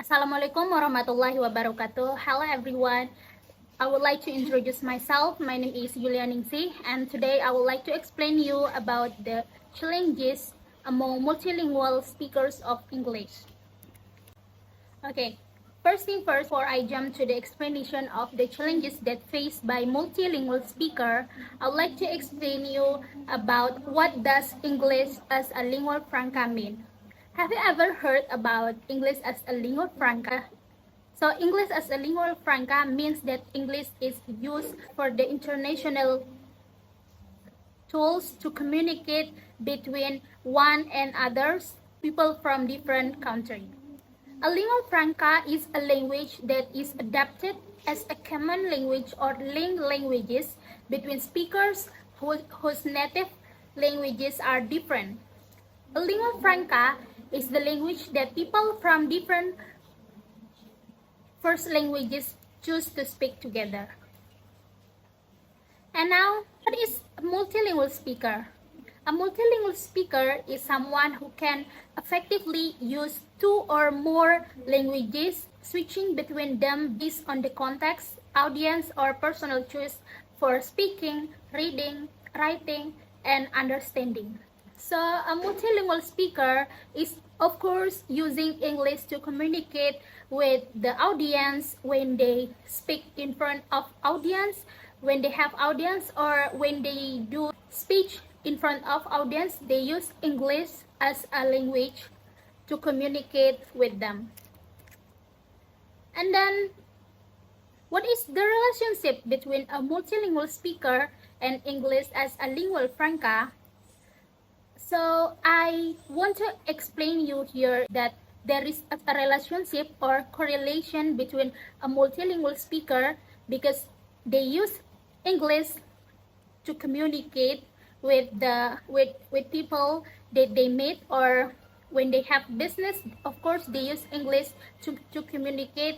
Assalamualaikum warahmatullahi wabarakatuh. Hello everyone. I would like to introduce myself. My name is Yulia Ningsih, and today I would like to explain you about the challenges among multilingual speakers of English. Okay, first thing first, before I jump to the explanation of the challenges that faced by multilingual speaker, I would like to explain you about what does English as a lingua franca mean. Have you ever heard about English as a lingua franca? So English as a lingua franca means that English is used for the international tools to communicate between one and others, people from different countries. A lingua franca is a language that is adapted as a common language or linked languages between speakers whose native languages are different. A lingua franca is the language that people from different first languages choose to speak together. And now, what is a multilingual speaker? A multilingual speaker is someone who can effectively use two or more languages, switching between them based on the context, audience, or personal choice for speaking, reading, writing, and understanding. So a multilingual speaker is, of course, using English to communicate with the audience when they speak in front of audience, when they have audience, or when they do speech in front of audience. They use English as a language to communicate with them. And then, what is the relationship between a multilingual speaker and English as a lingua franca? So I want to explain you here that there is a relationship or correlation between a multilingual speaker because they use English to communicate with people that they meet, or when they have business. Of course, they use English to communicate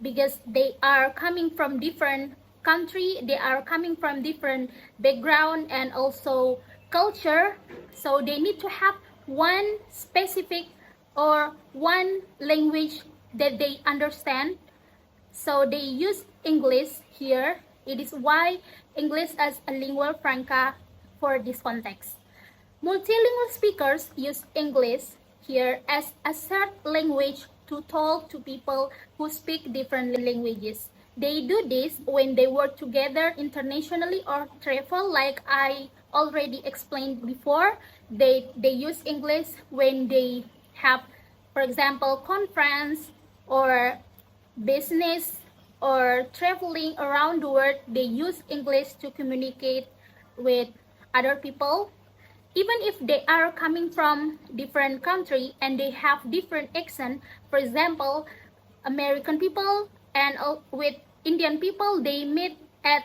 because they are coming from different country, they are coming from different background and also culture, so they need to have one specific or one language that they understand, so they use English here. It is why English as a lingua franca for this context. Multilingual speakers use English here as a third language to talk to people who speak different languages. They do this when they work together internationally or travel, like I already explained before. They use English when they have, for example, conference or business or traveling around the world. They use English to communicate with other people. Even if they are coming from different country and they have different accent, for example, American people and with Indian people, they meet at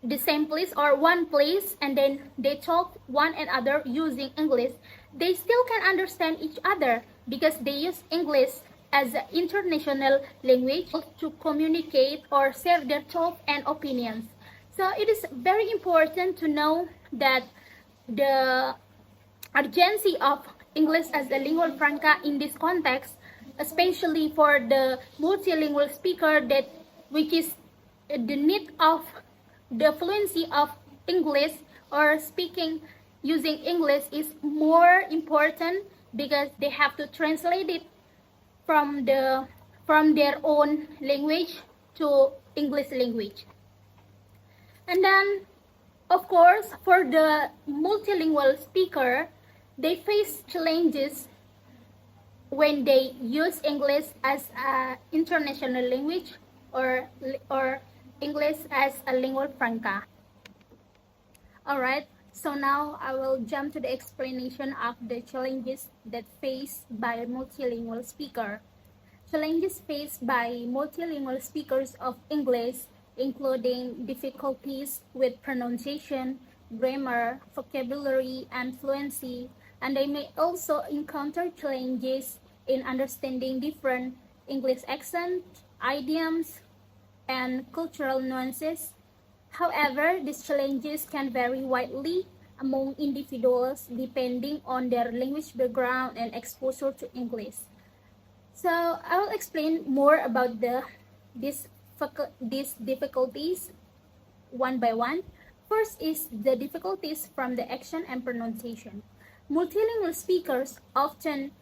the same place or one place and then they talk one another using English, they still can understand each other because they use English as an international language to communicate or share their thoughts and opinions. So it is very important to know that the urgency of English as a lingua franca in this context, especially for the multilingual speaker, that which is the need of the fluency of English or speaking using English is more important because they have to translate it from their own language to English language. And then, of course, for the multilingual speaker, they face challenges when they use English as an international language or English as a lingua franca. Alright, so now I will jump to the explanation of the challenges that faced by a multilingual speaker. Challenges faced by multilingual speakers of English including difficulties with pronunciation, grammar, vocabulary, and fluency, and they may also encounter challenges in understanding different English accents, idioms, and cultural nuances. However, these challenges can vary widely among individuals depending on their language background and exposure to English. So I will explain more about these difficulties one by one. First is the difficulties from the action and pronunciation. Multilingual speakers often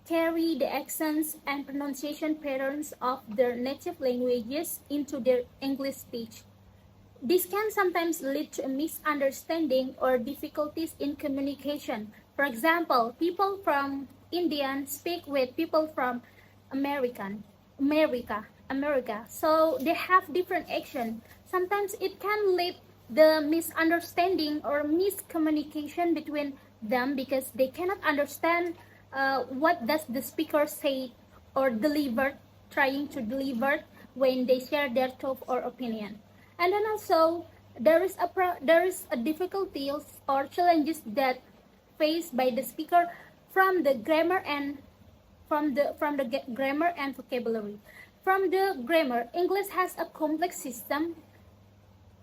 carry the accents and pronunciation patterns of their native languages into their English speech. This can sometimes lead to a misunderstanding or difficulties in communication. For example, people from India speak with people from America. So they have different action. Sometimes it can lead the misunderstanding or miscommunication between them because they cannot understand what does the speaker say or deliver, trying to deliver when they share their thought or opinion. And then also there is a difficulties or challenges that faced by the speaker from the grammar and grammar and vocabulary. From the grammar, English has a complex system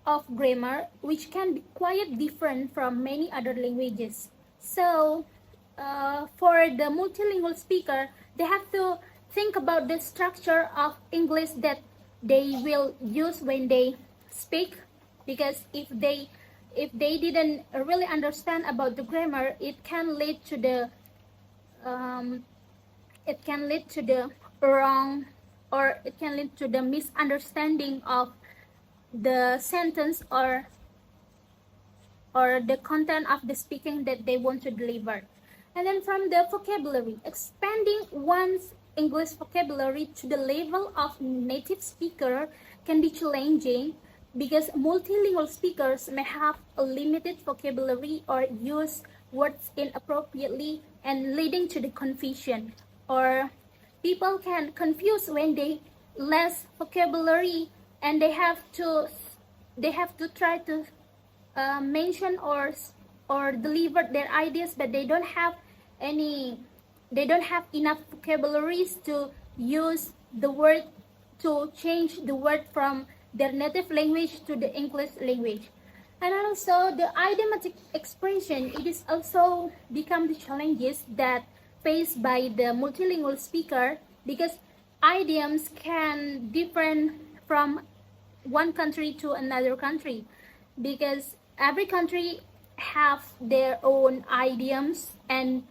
of grammar which can be quite different from many other languages. So for the multilingual speaker, they have to think about the structure of English that they will use when they speak, because if they didn't really understand about the grammar, it can lead to the wrong, or it can lead to the misunderstanding of the sentence or the content of the speaking that they want to deliver. And then from the vocabulary, expanding one's English vocabulary to the level of native speaker can be challenging because multilingual speakers may have a limited vocabulary or use words inappropriately and leading to the confusion, or people can confuse when they less vocabulary and they have to try to mention or deliver their ideas, but they don't have enough vocabularies to use the word, to change the word from their native language to the English language. And also the idiomatic expression, it is also become the challenges that faced by the multilingual speaker, because idioms can differ from one country to another country, because every country have their own idioms, and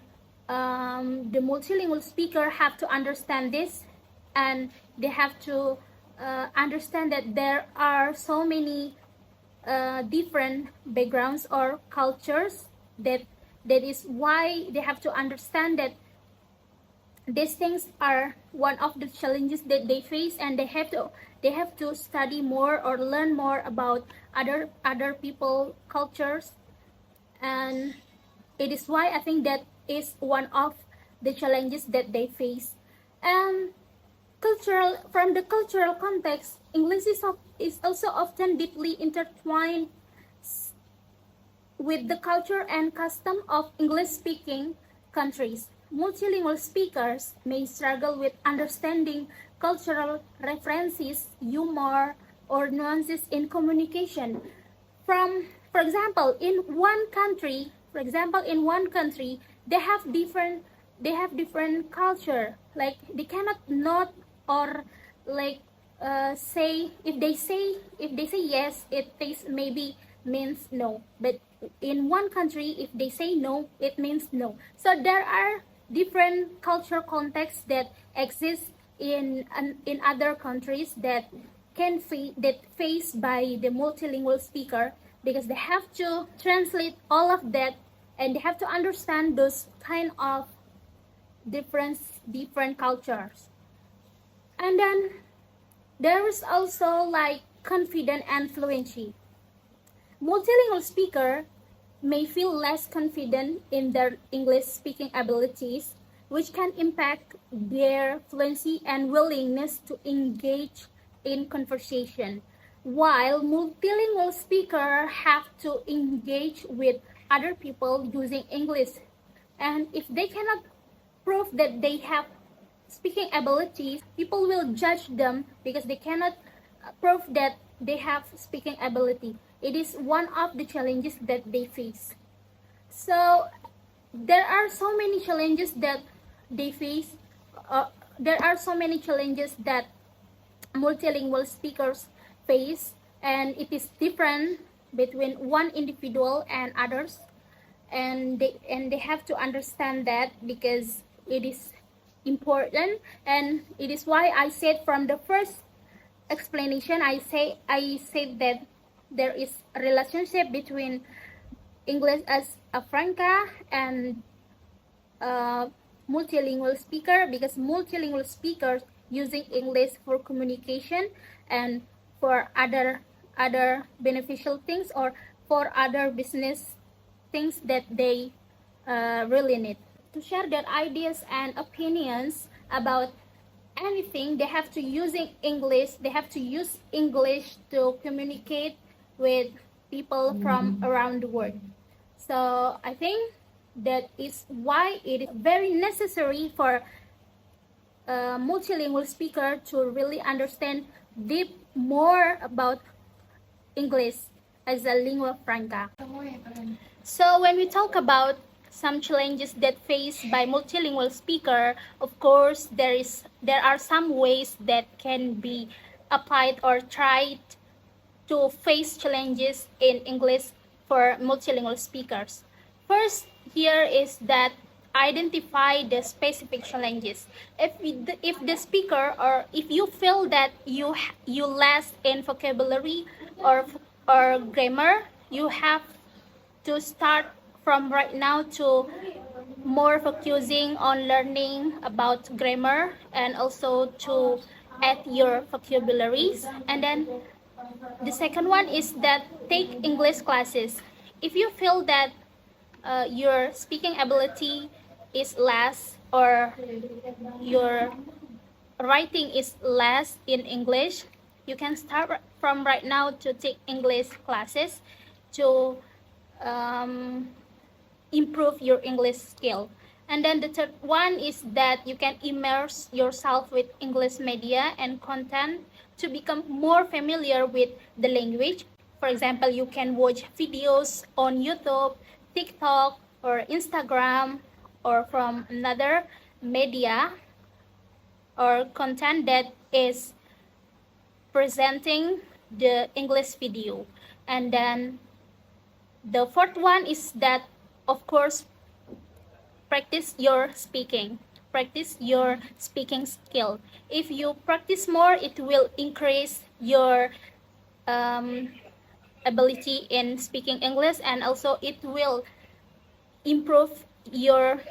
the multilingual speaker have to understand this, and they have to understand that there are so many different backgrounds or cultures, that is why they have to understand that these things are one of the challenges that they face, and they have to study more or learn more about other people cultures. And it is why I think that is one of the challenges that they face. And from the cultural context, English is also often deeply intertwined with the culture and custom of English-speaking countries. Multilingual speakers may struggle with understanding cultural references, humor, or nuances in communication. For example, in one country, they have different culture. Like they cannot not, or like say, if they say yes, it maybe means no, but in one country, if they say no, it means no. So there are different cultural contexts that exist in other countries that faced by the multilingual speaker, because they have to translate all of that, and they have to understand those kind of different cultures. And then there is also like confidence and fluency. Multilingual speaker may feel less confident in their English speaking abilities, which can impact their fluency and willingness to engage in conversation. While multilingual speakers have to engage with other people using English, and if they cannot prove that they have speaking abilities, people will judge them because they cannot prove that they have speaking ability. It is one of the challenges that they face. So there are so many challenges that they face, there are so many challenges that multilingual speakers face, and it is different between one individual and others, and they have to understand that, because it is important. And it is why I said from the first explanation, I said that there is a relationship between English as a franca and multilingual speaker, because multilingual speakers using English for communication and for other beneficial things, or for other business things that they really need to share their ideas and opinions about anything. They have to using English. They have to use English to communicate with people from around the world. So I think that is why it is very necessary for a multilingual speaker to really understand deep more about English as a lingua franca. So when we talk about some challenges that faced by multilingual speaker, of course there are some ways that can be applied or tried to face challenges in English for multilingual speakers. First, here is that identify the specific challenges. If the speaker, or if you feel that you lack in vocabulary or grammar, you have to start from right now to more focusing on learning about grammar, and also to add your vocabularies. And then the second one is that take English classes. If you feel that your speaking ability is less, or your writing is less in English, you can start from right now to take English classes to improve your English skill. And then the third one is that you can immerse yourself with English media and content to become more familiar with the language. For example, you can watch videos on YouTube, TikTok, or Instagram, or from another media or content that is presenting the English video. And then the fourth one is that, of course, practice your speaking skill. If you practice more, it will increase your ability in speaking English, and also it will improve your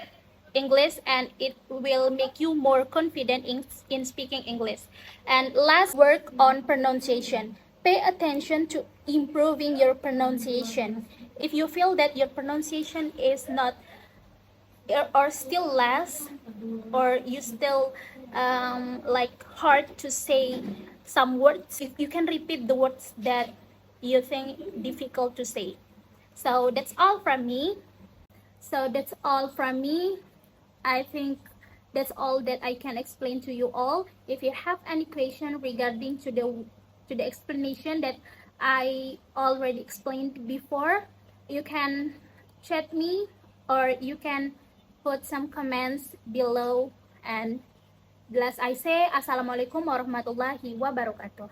English, and it will make you more confident in speaking English. And last, work on pronunciation. Pay attention to improving your pronunciation. If you feel that your pronunciation is not, or still less, or you still like hard to say some words, you can repeat the words that you think difficult to say. So that's all from me. I think that's all that I can explain to you all. If you have any question regarding to the explanation that I already explained before, you can chat me, or you can put some comments below. And as I say, Assalamualaikum warahmatullahi wabarakatuh.